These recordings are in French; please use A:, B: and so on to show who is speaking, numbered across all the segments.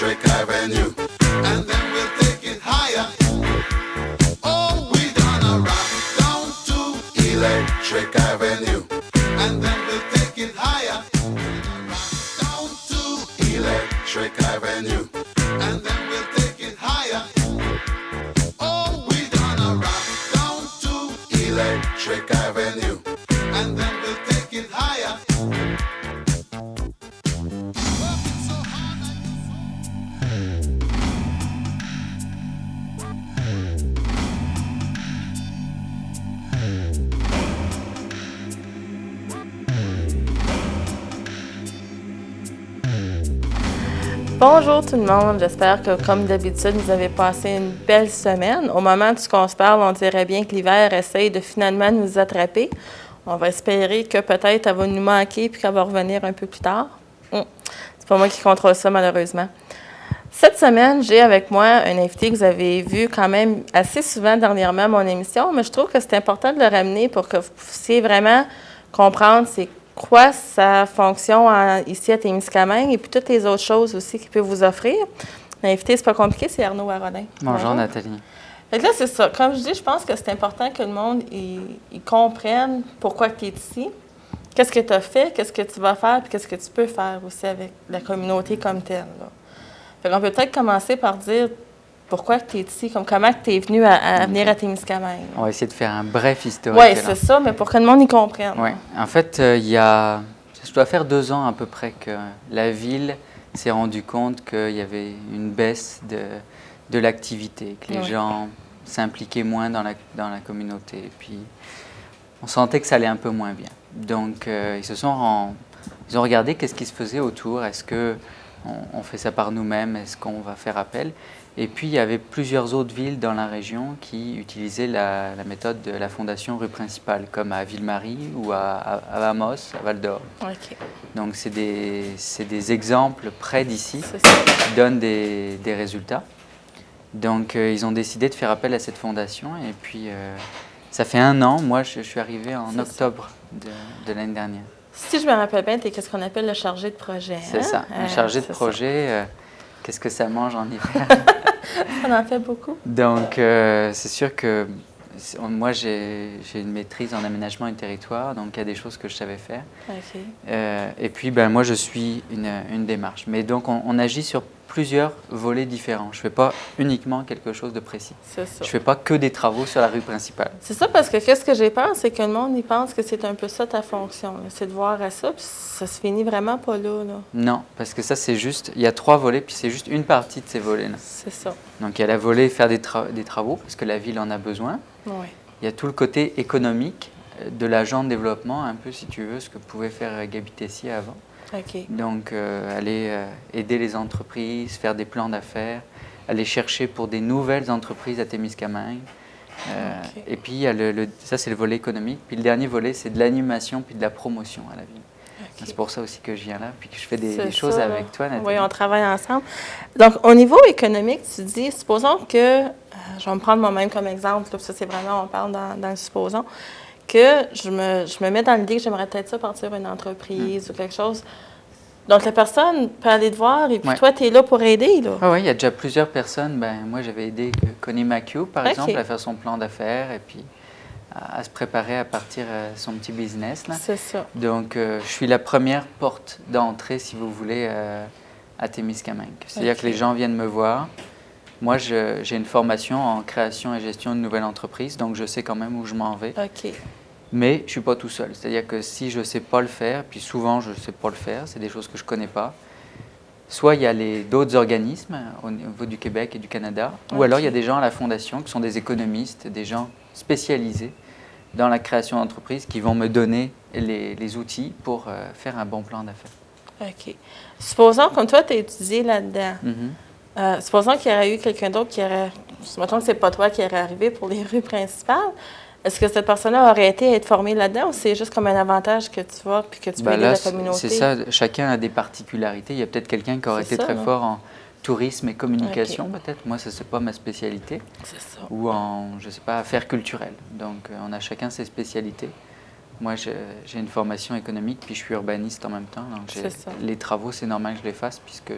A: Electric Avenue. And then we'll take it higher. Oh, we gonna rock down to Electric Avenue. And then we'll take it higher. Rock down to Electric Avenue. And then we'll take it higher. Oh, we gonna rock down to Electric Avenue. And then we'll take it higher.
B: Bonjour tout le monde, j'espère que comme d'habitude, vous avez passé une belle semaine. Au moment où on se parle, on dirait bien que l'hiver essaye de finalement nous attraper. On va espérer que peut-être elle va nous manquer puis qu'elle va revenir un peu plus tard. C'est pas moi qui contrôle ça malheureusement. Cette semaine, j'ai avec moi un invité que vous avez vu quand même assez souvent dernièrement à mon émission, mais je trouve que c'est important de le ramener pour que vous puissiez vraiment comprendre c'est quoi sa fonction ici à Témiscamingue et puis toutes les autres choses aussi qu'il peut vous offrir. L'invité, c'est pas compliqué, c'est Arnaud Arodin.
C: Bonjour Nathalie.
B: Fait que là, c'est ça. Comme je dis, je pense que c'est important que le monde il comprenne pourquoi tu es ici, qu'est-ce que tu as fait, qu'est-ce que tu vas faire, puis qu'est-ce que tu peux faire aussi avec la communauté comme telle. Là. Fait qu'on peut peut-être commencer par dire pourquoi tu es ici, comment tu es venu à venir à Témiscamingue.
C: On va essayer de faire un bref historique.
B: Oui, c'est ça, mais pour que le monde y comprenne.
C: Oui, en fait, ça doit faire 2 ans à peu près que la ville s'est rendue compte qu'il y avait une baisse de l'activité, que les gens s'impliquaient moins dans la communauté. Et puis, on sentait que ça allait un peu moins bien. Donc, ils ont regardé qu'est-ce qui se faisait autour. Est-ce qu'on fait ça par nous-mêmes? Est-ce qu'on va faire appel? Et puis, il y avait plusieurs autres villes dans la région qui utilisaient la méthode de la Fondation Rue Principale, comme à Ville-Marie ou à Amos, à Val-d'Or.
B: OK.
C: Donc, c'est des exemples près d'ici qui donnent des résultats. Donc, ils ont décidé de faire appel à cette fondation. Et puis, ça fait 1 an. Moi, je suis arrivé en octobre de l'année dernière.
B: Si je me rappelle bien, tu es ce qu'on appelle le chargé de projet.
C: C'est ça, un chargé de projet. Qu'est-ce que ça mange en hiver?
B: On en fait beaucoup.
C: Donc, c'est sûr que moi, j'ai une maîtrise en aménagement du territoire, donc il y a des choses que je savais faire.
B: OK.
C: Et puis, moi, je suis une démarche. Mais donc, on agit sur plusieurs volets différents. Je ne fais pas uniquement quelque chose de précis.
B: C'est ça.
C: Je ne fais pas que des travaux sur la rue principale.
B: C'est ça, parce que qu'est-ce que j'ai peur, c'est que le monde, il pense que c'est un peu ça ta fonction. Là. C'est de voir à ça, puis ça se finit vraiment pas là.
C: Non, parce que ça, c'est juste... Il y a 3 volets, puis c'est juste une partie de ces volets-là.
B: C'est ça.
C: Donc, il y a la volet faire des travaux, parce que la ville en a besoin.
B: Oui.
C: Il y a tout le côté économique de l'agent de développement, un peu, si tu veux, ce que pouvait faire Gabi Tessier avant.
B: OK.
C: Donc, aller aider les entreprises, faire des plans d'affaires, aller chercher pour des nouvelles entreprises à Témiscamingue.
B: OK.
C: Et puis, il y a ça, c'est le volet économique. Puis le dernier volet, c'est de l'animation puis de la promotion à la ville.
B: OK.
C: C'est pour ça aussi que je viens là, puis que je fais des choses avec toi, Nathalie.
B: Oui, on travaille ensemble. Donc, au niveau économique, tu dis, supposons que, je vais me prendre moi-même comme exemple, là, ça c'est vraiment, on parle dans le supposons, que je me mets dans l'idée que j'aimerais peut-être ça partir une entreprise ou quelque chose. Donc, la personne peut aller te voir et puis toi, tu es là pour aider, là.
C: Oui, il y a déjà plusieurs personnes. Moi, j'avais aidé Connie McHugh, par exemple, à faire son plan d'affaires et puis à se préparer à partir son petit business. Là.
B: C'est ça.
C: Donc, je suis la première porte d'entrée, si vous voulez, à Témiscamingue. C'est-à-dire que les gens viennent me voir. Moi, j'ai une formation en création et gestion de nouvelles entreprises, donc je sais quand même où je m'en vais.
B: OK.
C: Mais je ne suis pas tout seul. C'est-à-dire que si je ne sais pas le faire, puis souvent je ne sais pas le faire, c'est des choses que je ne connais pas, soit il y a d'autres organismes au niveau du Québec et du Canada, ou alors il y a des gens à la Fondation qui sont des économistes, des gens spécialisés dans la création d'entreprises qui vont me donner les outils pour faire un bon plan d'affaires.
B: OK. Supposons, comme toi, tu as étudié là-dedans, supposons qu'il y aurait eu quelqu'un d'autre qui aurait... Mettons que ce n'est pas toi qui aurait arrivé pour les rues principales. Est-ce que cette personne-là aurait été à être formée là-dedans ou c'est juste comme un avantage que tu vois puis que tu peux aider la communauté?
C: C'est ça. Chacun a des particularités. Il y a peut-être quelqu'un qui aurait été très fort en tourisme et communication, peut-être. Moi, ce n'est pas ma spécialité.
B: C'est ça.
C: Ou en, je sais pas, affaires culturelles. Donc, on a chacun ses spécialités. Moi, j'ai une formation économique, puis je suis urbaniste en même temps. Donc, les travaux, c'est normal que je les fasse puisque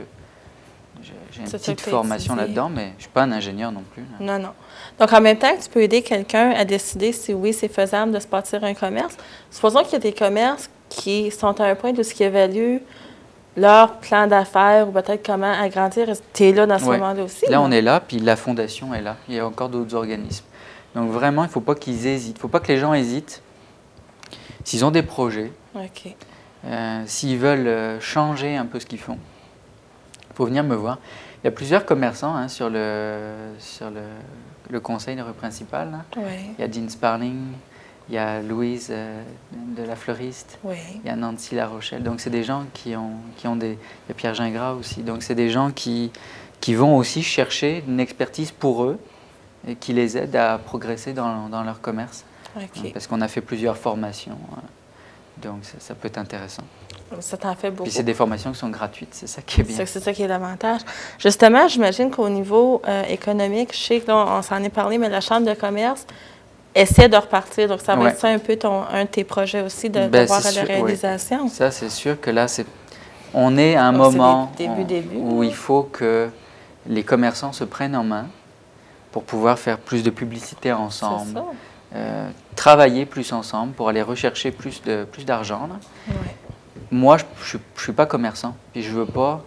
C: J'ai une
B: C'est ça
C: petite
B: que t'as
C: formation
B: étudié.
C: là-dedans, mais je ne suis pas un ingénieur non plus. Là.
B: Non, non. Donc, en même temps que tu peux aider quelqu'un à décider si oui, c'est faisable de se bâtir un commerce, supposons qu'il y a des commerces qui sont à un point où ils évaluent leur plan d'affaires ou peut-être comment agrandir. Tu es là dans ce
C: Ouais.
B: moment-là aussi?
C: Là,
B: non?
C: on est là, puis la fondation est là. Il y a encore d'autres organismes. Donc vraiment, il ne faut pas qu'ils hésitent. Il ne faut pas que les gens hésitent. S'ils ont des projets,
B: OK.
C: s'ils veulent changer un peu ce qu'ils font, il faut venir me voir. Il y a plusieurs commerçants hein, sur le conseil principal. Là.
B: Oui.
C: Il y a Dean Sparling, il y a Louise de la Fleuriste,
B: Oui.
C: il y a Nancy La Rochelle. Donc c'est des gens qui ont des... Il y a Pierre Gingras aussi. Donc c'est des gens qui vont aussi chercher une expertise pour eux et qui les aident à progresser dans leur commerce.
B: OK.
C: Parce qu'on a fait plusieurs formations. Donc ça peut être intéressant.
B: Ça t'en fait beaucoup.
C: Puis c'est des formations qui sont gratuites, c'est ça qui est bien.
B: C'est ça qui est l'avantage. Justement, j'imagine qu'au niveau économique, je sais que là, on s'en est parlé, mais la Chambre de commerce essaie de repartir. Donc, ça va
C: Ouais.
B: être ça un peu un de tes projets aussi, de
C: Ben,
B: voir
C: c'est
B: à la
C: sûr, oui.
B: réalisation.
C: Ça, c'est sûr que là, on est à un
B: Donc, c'est
C: moment
B: début.
C: où il faut que les commerçants se prennent en main pour pouvoir faire plus de publicité
B: C'est
C: ensemble,
B: ça.
C: travailler plus ensemble pour aller rechercher plus d'argent. Là.
B: Oui.
C: Moi, je ne suis pas commerçant, puis je ne veux pas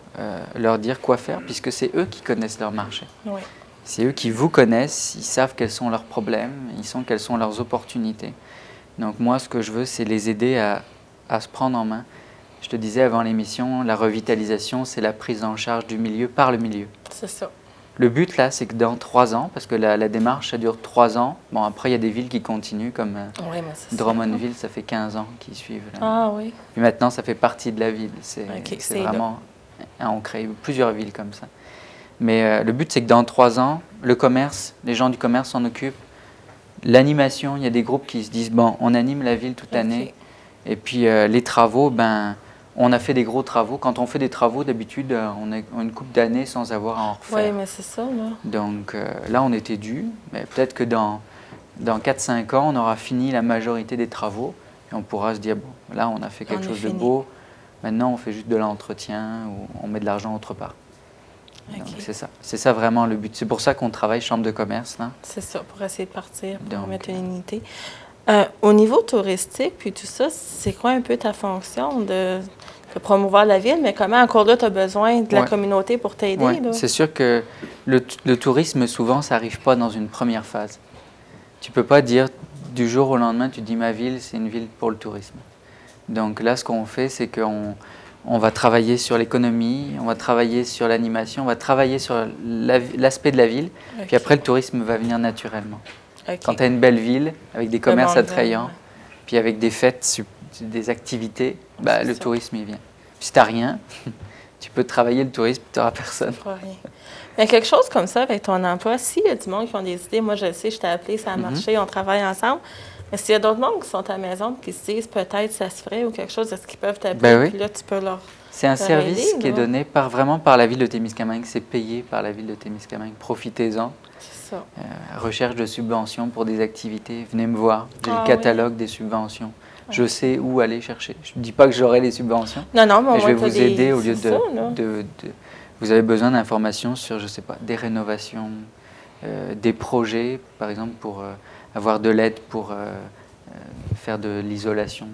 C: leur dire quoi faire, puisque c'est eux qui connaissent leur marché.
B: Oui.
C: C'est eux qui vous connaissent, ils savent quels sont leurs problèmes, quelles sont leurs opportunités. Donc moi, ce que je veux, c'est les aider à se prendre en main. Je te disais avant l'émission, la revitalisation, c'est la prise en charge du milieu par le milieu.
B: C'est ça.
C: Le but, là, c'est que dans 3 ans, parce que la démarche, ça dure 3 ans. Bon, après, il y a des villes qui continuent, comme
B: Oui, mais c'est ça.
C: Drummondville, ça fait 15 ans qu'ils suivent. Là.
B: Ah oui.
C: Puis maintenant, ça fait partie de la ville. C'est
B: OK,
C: c'est
B: c'est
C: vraiment ancré. Plusieurs villes comme ça. Mais le but, c'est que dans 3 ans, le commerce, les gens du commerce s'en occupent. L'animation, il y a des groupes qui se disent, bon, on anime la ville toute l'année. Et puis les travaux, ben, on a fait des gros travaux. Quand on fait des travaux, d'habitude, on a une couple d'années sans avoir à en refaire.
B: Oui, mais c'est ça, là.
C: Donc là, on était dû. Mais peut-être que dans 4-5 ans, on aura fini la majorité des travaux. Et on pourra se dire, bon, là, on a fait quelque chose de beau. Maintenant, on fait juste de l'entretien ou on met de l'argent autre part.
B: OK.
C: Donc, c'est ça vraiment le but. C'est pour ça qu'on travaille chambre de commerce. Là.
B: C'est ça, pour essayer de partir, pour
C: Donc,
B: mettre une unité. Au niveau touristique, puis tout ça, c'est quoi un peu ta fonction de promouvoir la ville? Mais comment, encore là, tu as besoin de la
C: Ouais.
B: communauté pour t'aider?
C: Ouais,
B: là?
C: c'est sûr que le tourisme, souvent, ça n'arrive pas dans une première phase. Tu ne peux pas dire du jour au lendemain, tu dis ma ville, c'est une ville pour le tourisme. Donc là, ce qu'on fait, c'est qu'on va travailler sur l'économie, on va travailler sur l'animation, on va travailler sur l'aspect de la ville,
B: OK.
C: puis après, le tourisme va venir naturellement.
B: OK.
C: Quand tu as une belle ville, avec des commerces
B: monde
C: attrayants,
B: vient,
C: puis avec des fêtes, des activités, bah,
B: C'est
C: le
B: ça.
C: tourisme, il vient. Puis si tu n'as rien, tu peux travailler le tourisme, tu n'auras personne.
B: Pas rien. Mais quelque chose comme ça avec ton emploi, s'il y a du monde qui ont des idées, moi je le sais, je t'ai appelé, ça a marché, on travaille ensemble. Mais s'il y a d'autres monde qui sont à la maison qui se disent peut-être ça se ferait ou quelque chose, est-ce qu'ils peuvent t'appeler?
C: Ben oui.
B: Puis là, tu peux leur.
C: C'est un
B: Leur
C: service
B: aider,
C: qui est
B: là.
C: donné vraiment par la ville de Témiscamingue, c'est payé par la ville de Témiscamingue. Profitez-en.
B: C'est ça.
C: Recherche de subventions pour des activités, venez me voir. J'ai
B: Ah
C: le catalogue des subventions. Je sais où aller chercher. Je ne dis pas que j'aurai les subventions,
B: Non, non, mais,
C: mais
B: au
C: je vais
B: moins, t'as
C: vous aider au
B: c'est
C: lieu
B: ça, là.
C: Vous avez besoin d'informations sur, je sais pas, des rénovations, des projets, par exemple, pour avoir de l'aide pour faire de l'isolation,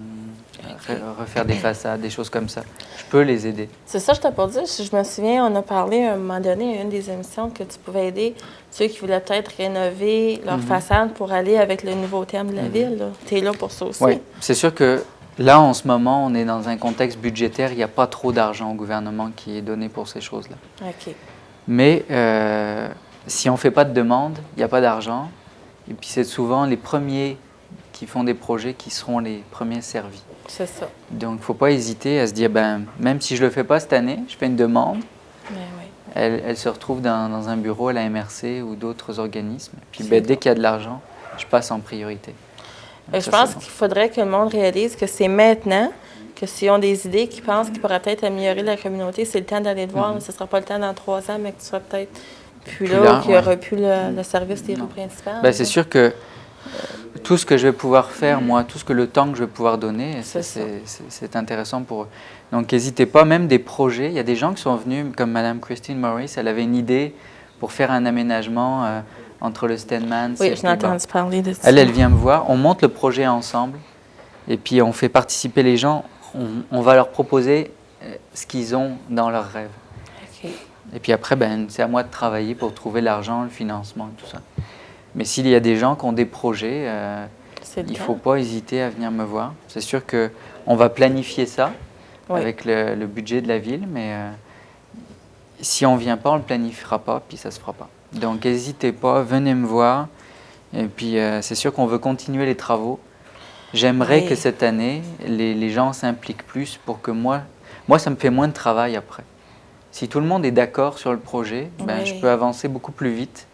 C: refaire des façades, des choses comme ça. Je peux les aider.
B: C'est ça, je t'ai pas dit. Je me souviens, on a parlé à un moment donné à une des émissions que tu pouvais aider ceux qui voulaient peut-être rénover leur façade pour aller avec le nouveau thème de la ville. Tu es là pour ça aussi.
C: Oui, c'est sûr que là, en ce moment, on est dans un contexte budgétaire. Il n'y a pas trop d'argent au gouvernement qui est donné pour ces choses-là.
B: OK.
C: Mais si on ne fait pas de demande, il n'y a pas d'argent. Et puis c'est souvent les premiers qui font des projets qui seront les premiers servis.
B: C'est ça.
C: Donc il ne faut pas hésiter à se dire, ben, même si je ne le fais pas cette année, je fais une demande.
B: Mais oui.
C: Elle se retrouve dans un bureau à la MRC ou d'autres organismes. Puis
B: C'est
C: ben,
B: bon.
C: dès qu'il y a de l'argent, je passe en priorité.
B: Et
C: Donc,
B: je
C: ça,
B: pense
C: c'est bon.
B: qu'il faudrait que le monde réalise que c'est maintenant que s'ils ont des idées qu'ils pensent qu'ils pourraient peut-être améliorer la communauté, c'est le temps d'aller le voir. Ce ne sera pas le temps dans 3 ans, mais que tu seras peut-être plus là, ou qu'il n'y aura plus le service des rues principales.
C: Ben, c'est sûr que tout ce que je vais pouvoir faire, moi, tout ce que le temps que je vais pouvoir donner,
B: C'est
C: c'est intéressant pour eux. Donc, n'hésitez pas, même des projets. Il y a des gens qui sont venus, comme Madame Christine Morris, elle avait une idée pour faire un aménagement entre le Stedman.
B: Oui, je n'ai entendu parler de ça.
C: Elle vient me voir, on monte le projet ensemble, et puis on fait participer les gens. On va leur proposer ce qu'ils ont dans leurs rêves.
B: OK.
C: Et puis après, c'est à moi de travailler pour trouver l'argent, le financement et tout ça. Mais s'il y a des gens qui ont des projets, il ne faut pas hésiter à venir me voir. C'est sûr qu'on va planifier ça avec le budget de la ville, mais si on ne vient pas, on ne le planifiera pas, puis ça ne se fera pas. Donc n'hésitez pas, venez me voir. Et puis c'est sûr qu'on veut continuer les travaux. J'aimerais que cette année, les gens s'impliquent plus pour que moi, ça me fait moins de travail après. Si tout le monde est d'accord sur le projet, je peux avancer beaucoup plus vite.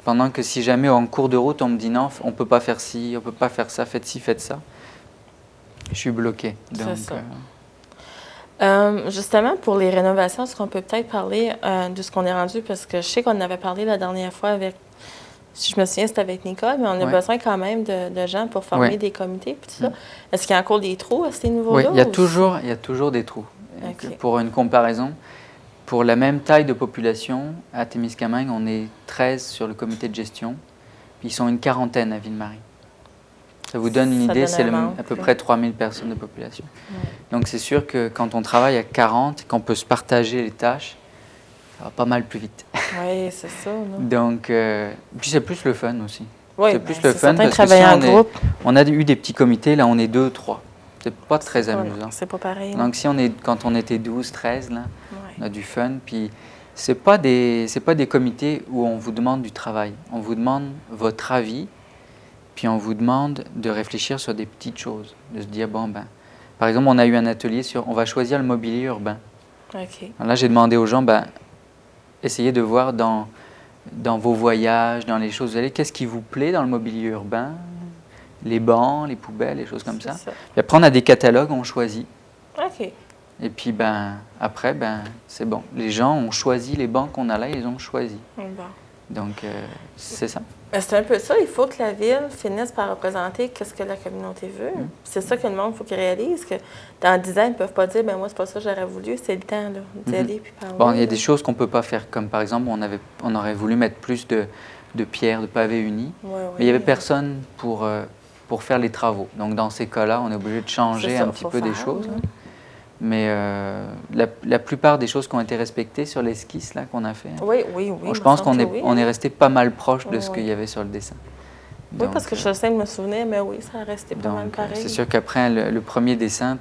C: Pendant que si jamais en cours de route, on me dit non, on ne peut pas faire ci, on ne peut pas faire ça, faites ci, faites ça, je suis bloqué. Donc,
B: c'est ça. Justement, pour les rénovations, est-ce qu'on peut peut-être parler de ce qu'on est rendu? Parce que je sais qu'on en avait parlé la dernière fois avec, si je me souviens, c'était avec Nicole, mais on a besoin quand même de gens pour former des comités et tout ça. Est-ce qu'il y a encore des trous à ces niveaux-là?
C: Oui, il y a toujours des trous. Okay. Pour une comparaison, pour la même taille de population, à Témiscamingue, on est 13 sur le comité de gestion, puis ils sont une quarantaine à Ville-Marie. Ça vous donne une idée, c'est à peu près 3000 personnes de population. Donc c'est sûr que quand on travaille à 40, qu'on peut se partager les tâches, ça va pas mal plus vite.
B: Oui, c'est ça. Non?
C: Donc, puis c'est plus le fun aussi.
B: Oui,
C: c'est plus le fun parce que on a eu des petits comités, là on est 2, 3. C'est pas très amusant.
B: C'est pas pareil.
C: Donc quand on était 12, 13, là, on a du fun. Puis c'est pas des comités où on vous demande du travail. On vous demande votre avis, puis on vous demande de réfléchir sur des petites choses. De se dire, par exemple, on a eu un atelier sur, on va choisir le mobilier urbain.
B: Okay.
C: Alors là, j'ai demandé aux gens, essayez de voir dans vos voyages, dans les choses, vous allez, qu'est-ce qui vous plaît dans le mobilier urbain? Les bancs, les poubelles, les choses comme ça. Et après, on a des catalogues, on choisit.
B: OK.
C: Et puis, après, c'est bon. Les gens ont choisi les bancs qu'on a là, ils ont choisi.
B: Bon.
C: Donc, c'est ça.
B: C'est un peu ça. Il faut que la ville finisse par représenter ce que la communauté veut. C'est ça que le monde, il faut qu'il réalise. Que dans 10 ans, ils ne peuvent pas dire, moi, c'est pas ça que j'aurais voulu. C'est le temps d'y aller puis parler.
C: Bon, il y a des choses qu'on ne peut pas faire. Comme, par exemple, on aurait voulu mettre plus de pierres, de pavés unis. Mais il n'y avait personne pour faire les travaux. Donc, dans ces cas-là, on est obligé de changer un petit peu des choses. Mais la plupart des choses qui ont été respectées sur l'esquisse là, qu'on a fait, je pense qu'on est resté pas mal proche de ce qu'il y avait sur le dessin.
B: Donc, parce que je sais de me souvenir, mais ça a resté pas mal pareil.
C: C'est sûr qu'après le premier dessin,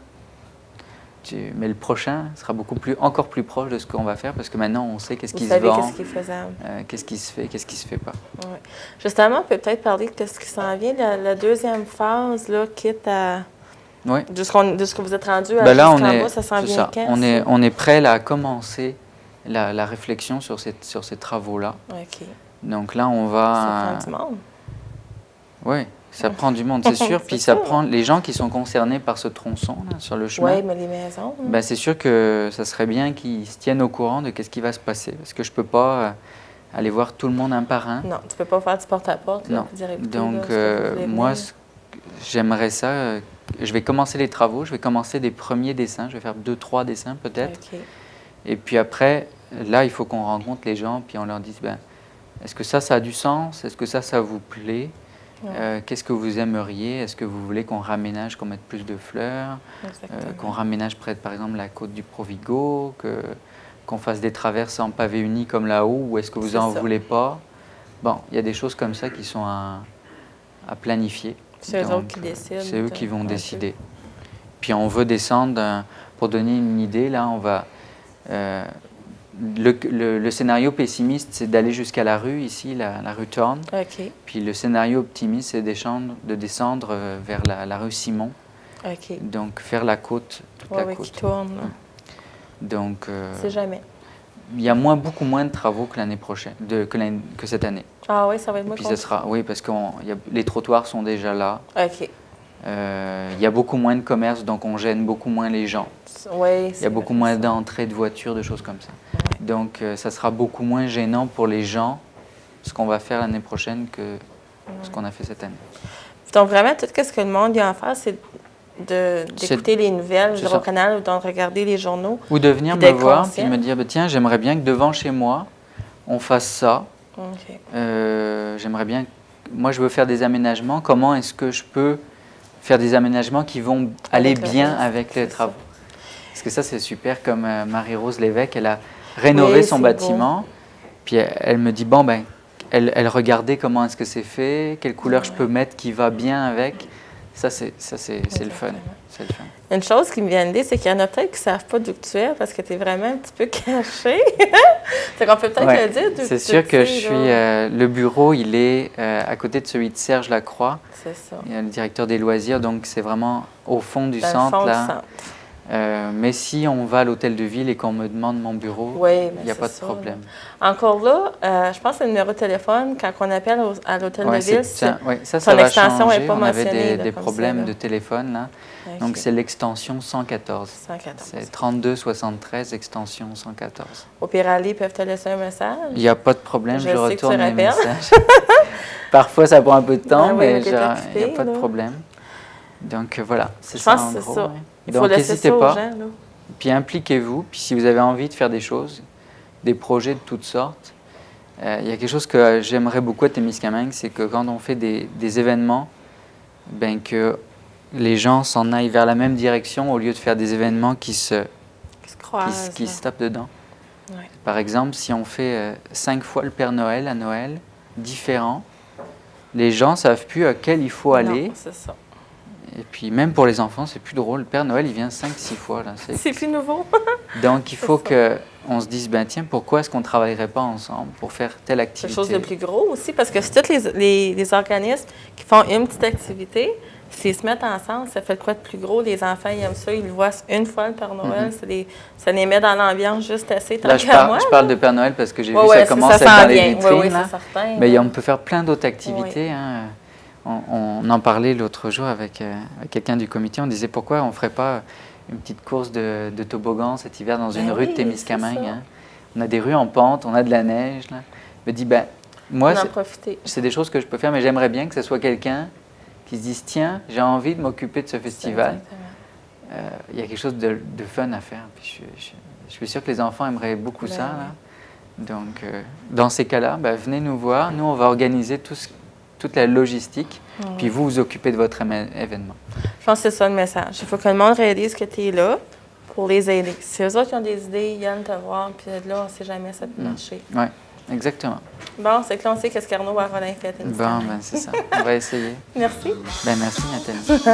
C: mais le prochain sera encore plus proche de ce qu'on va faire parce que maintenant on sait qu'est-ce qui se vend,
B: qu'est-ce qui est faisable,
C: qu'est-ce qui se fait, qu'est-ce qui se fait pas.
B: Ouais. Justement, on peut peut-être parler de ce qui s'en vient, la deuxième phase, là, quitte à de ce que vous êtes rendu à
C: là,
B: ça s'en vient quand?
C: On est prêt là, à commencer la réflexion sur ces travaux-là.
B: OK.
C: Donc là, on va...
B: Ça prend du monde.
C: Oui. Ça prend du monde, c'est sûr. Puis ça prend les gens qui sont concernés par ce tronçon là, sur le chemin.
B: Oui, mais les maisons.
C: C'est sûr que ça serait bien qu'ils se tiennent au courant de ce qui va se passer. Parce que je ne peux pas aller voir tout le monde un par un.
B: Non, tu ne peux pas faire du porte-à-porte.
C: Non. Donc, moi, j'aimerais ça. Je vais commencer les travaux. Je vais commencer des premiers dessins. Je vais faire 2-3 dessins peut-être.
B: Okay.
C: Et puis après, là, il faut qu'on rencontre les gens. Puis on leur dise, est-ce que ça a du sens? Est-ce que ça vous plaît? Qu'est-ce que vous aimeriez? Est-ce que vous voulez qu'on raménage, qu'on mette plus de fleurs, qu'on raménage près de, par exemple, la côte du Provigo, qu'on fasse des traverses en pavé uni comme là-haut, ou est-ce que vous n'en voulez pas? Bon, il y a des choses comme ça qui sont à planifier.
B: C'est eux qui décident.
C: C'est eux qui vont décider. Puis on veut descendre, pour donner une idée, là, on va... Le scénario pessimiste, c'est d'aller jusqu'à la rue, ici, la rue Thorne.
B: Okay.
C: Puis le scénario optimiste, c'est de descendre vers la rue Simon.
B: Okay.
C: Donc, faire la côte, toute la côte.
B: Qui tourne.
C: Donc,
B: c'est jamais.
C: Il y a beaucoup moins de travaux que l'année prochaine, que cette année.
B: Ah oui, ça va être moins compliqué.
C: Oui, parce que les trottoirs sont déjà là.
B: OK.
C: Il y a beaucoup moins de commerces, donc on gêne beaucoup moins les gens.
B: Oui,
C: il y a beaucoup moins d'entrées de voitures, de choses comme ça. Donc, ça sera beaucoup moins gênant pour les gens, ce qu'on va faire l'année prochaine, que ce qu'on a fait cette année.
B: Donc, vraiment, tout ce que le monde a à faire, c'est d'écouter les nouvelles du Canal ou de regarder les journaux.
C: Ou de venir me voir et me dire, tiens, j'aimerais bien que devant chez moi, on fasse ça.
B: OK.
C: J'aimerais bien... Moi, je veux faire des aménagements. Comment est-ce que je peux faire des aménagements qui vont aller bien avec les travaux? Parce que ça, c'est super, comme Marie-Rose Lévesque, elle a rénové son bâtiment. Beau. Puis elle me dit, bon, ben, elle regardait comment est-ce que c'est fait, quelle couleur je peux mettre qui va bien avec. Ça, c'est le fun. C'est le fun.
B: Une chose qui me vient de dire, c'est qu'il y en a peut-être qui ne savent pas d'où tu es parce que tu es vraiment un petit peu caché. C'est qu'on peut peut-être le dire d'où tu es.
C: C'est sûr que je suis... le bureau, il est à côté de celui de Serge Lacroix.
B: C'est ça.
C: Il y a le directeur des loisirs, donc c'est vraiment au fond du
B: Dans
C: centre.
B: Le fond
C: là.
B: du centre.
C: Mais si on va à l'hôtel de ville et qu'on me demande mon bureau, il n'y a pas de problème.
B: Là. Encore là, je pense que le numéro de téléphone, quand on appelle à l'hôtel de ville,
C: ça
B: ton
C: va
B: extension
C: changer.
B: n'est pas
C: on avait
B: mentionnée.
C: des problèmes
B: ça,
C: de téléphone, là. Okay. Donc, c'est l'extension 114. C'est 32 73, extension 114.
B: Au pire, ils peuvent te laisser un message.
C: Il n'y a pas de problème, je retourne les messages.
B: Parfois,
C: ça prend un peu de temps, mais il n'y a pas de problème. Donc, voilà, c'est ça en gros.
B: Ça. Il faut
C: donc,
B: n'hésitez
C: pas.
B: Aux gens, là.
C: Puis impliquez-vous. Puis si vous avez envie de faire des choses, des projets de toutes sortes, il y a quelque chose que j'aimerais beaucoup à Témiscamingue, c'est que quand on fait des événements, ben que les gens s'en aillent vers la même direction au lieu de faire des événements qui se tapent dedans.
B: Ouais.
C: Par exemple, si on fait 5 fois le Père Noël à Noël, différent, les gens ne savent plus à quel il faut aller.
B: Non, c'est ça.
C: Et puis même pour les enfants, c'est plus drôle. Le Père Noël, il vient 5-6 fois. Là.
B: C'est plus nouveau.
C: Donc il faut qu'on se dise, ben tiens, pourquoi est-ce qu'on ne travaillerait pas ensemble pour faire telle activité?
B: C'est chose de plus gros aussi, parce que c'est tous les organismes qui font une petite activité, s'ils se mettent ensemble, ça fait quoi de plus gros? Les enfants, ils aiment ça, ils le voient une fois le Père Noël, ça les met dans l'ambiance juste assez.
C: Là, je parle de Père Noël parce que j'ai vu ça commence à être dans les vitrines.
B: Oui, c'est certain.
C: Mais on peut faire plein d'autres activités. Hein. On en parlait l'autre jour avec quelqu'un du comité. On disait pourquoi on ne ferait pas une petite course de toboggan cet hiver dans une rue de Témiscamingue. Hein. On a des rues en pente, on a de la neige. Là. Je me dis, moi, c'est des choses que je peux faire, mais j'aimerais bien que ce soit quelqu'un qui se dise, tiens, j'ai envie de m'occuper de ce festival. Il y a quelque chose de fun à faire. Puis je suis sûr que les enfants aimeraient beaucoup ça. Là. Donc, dans ces cas-là, venez nous voir. Nous, on va organiser toute la logistique, puis vous vous occupez de votre événement.
B: Je pense que c'est ça le message. Il faut que le monde réalise que tu es là pour les aider. Si eux autres qui ont des idées, ils viennent te voir, puis là, on ne sait jamais ça peut marcher.
C: Oui, exactement.
B: Bon, c'est que là, on sait qu'est-ce qu'Arnaud va avoir dans fait.
C: Bon, c'est ça. On va essayer.
B: Merci.
C: Merci, Nathalie.